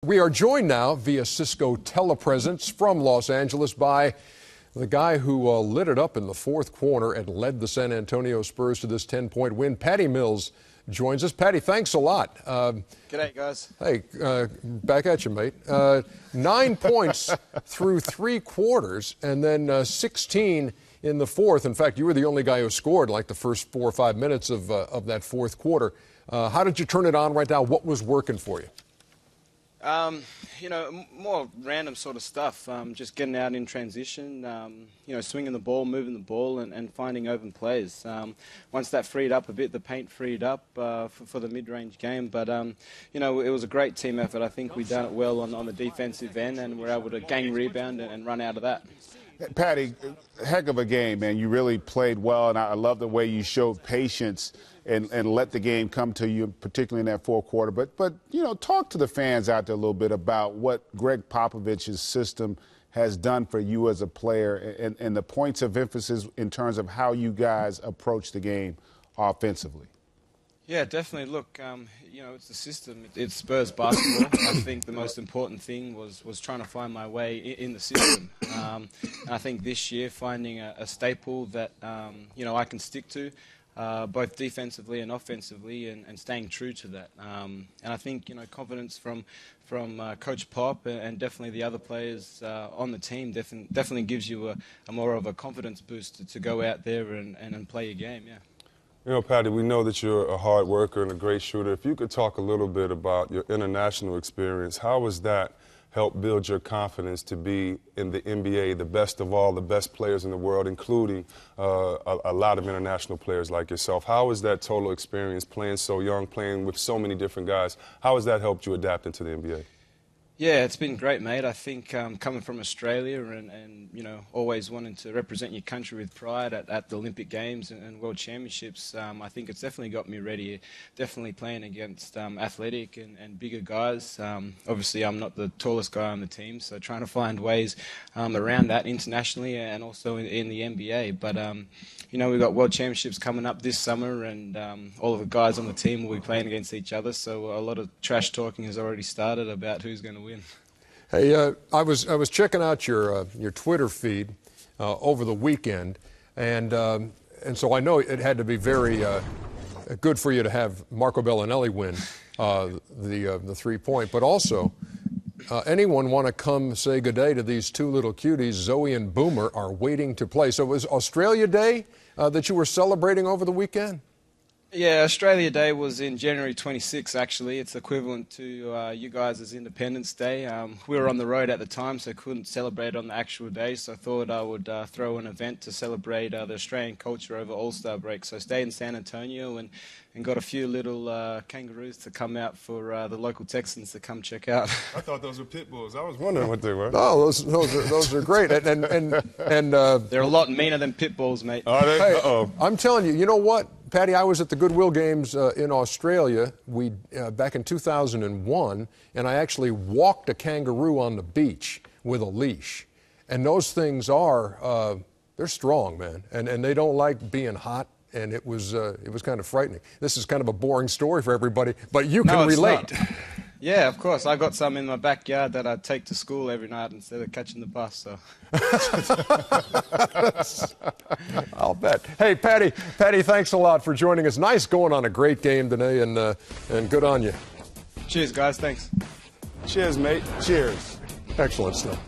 We are joined now via Cisco telepresence from Los Angeles by the guy who lit it up in the fourth quarter and led the San Antonio Spurs to this 10-point win. Patty Mills joins us. Patty, thanks a lot. G'day, guys. Hey, back at you, mate. 9 points through 3 quarters and then 16 in the fourth. In fact, you were the only guy who scored like the first 4 or 5 minutes of that fourth quarter. How did you turn it on right now? What was working for you? More random sort of stuff. Just getting out in transition, swinging the ball, moving the ball, and finding open plays. Once that freed up a bit, the paint freed up for the mid-range game. But, it was a great team effort. I think we done it well on the defensive end, and we're able to gang rebound and run out of that. Patty, heck of a game, man. You really played well, and I love the way you showed patience and let the game come to you, particularly in that fourth quarter. But talk to the fans out there a little bit about what Greg Popovich's system has done for you as a player and the points of emphasis in terms of how you guys approach the game offensively. Yeah, definitely. Look, it's the system. It's Spurs basketball. I think the most important thing was trying to find my way in the system. And I think this year finding a staple that, I can stick to, both defensively and offensively, and staying true to that. And I think, confidence from Coach Pop and definitely the other players on the team definitely gives you a more of a confidence boost to go out there and play your game, yeah. Patty, we know that you're a hard worker and a great shooter. If you could talk a little bit about your international experience, how has that helped build your confidence to be in the NBA, the best of all, the best players in the world, including a lot of international players like yourself? How has that total experience, playing so young, playing with so many different guys, how has that helped you adapt into the NBA? Yeah, it's been great, mate. I think coming from Australia and always wanting to represent your country with pride at the Olympic Games and World Championships, I think it's definitely got me ready. Definitely playing against athletic and bigger guys. Obviously, I'm not the tallest guy on the team, so trying to find ways around that internationally and also in the NBA. But, we've got World Championships coming up this summer, and all of the guys on the team will be playing against each other, so a lot of trash talking has already started about who's going to win. Hey, I was checking out your Twitter feed over the weekend, and so I know it had to be very good for you to have Marco Bellinelli win the 3-point, but also anyone want to come say good day to these two little cuties? Zoe and Boomer are waiting to play. So it was Australia Day that you were celebrating over the weekend? Yeah, Australia Day was in January 26, actually. It's equivalent to you guys' Independence Day. We were on the road at the time, so couldn't celebrate on the actual day, so I thought I would throw an event to celebrate the Australian culture over All-Star break. So I stayed in San Antonio and got a few little kangaroos to come out for the local Texans to come check out. I thought those were pit bulls. I was wondering what they were. No, those are great. And they're a lot meaner than pit bulls, mate. Are they? Hey, Uh-oh. I'm telling you, you know what, Patty? I was at the Goodwill Games in Australia back in 2001, and I actually walked a kangaroo on the beach with a leash. And those things they're strong, man, and they don't like being hot. And it was kind of frightening. This is kind of a boring story for everybody, but you can relate. Not. Yeah, of course. I got some in my backyard that I take to school every night instead of catching the bus. So. I'll bet. Hey, Patty, thanks a lot for joining us. Nice going on a great game today, and good on you. Cheers, guys. Thanks. Cheers, mate. Cheers. Excellent stuff.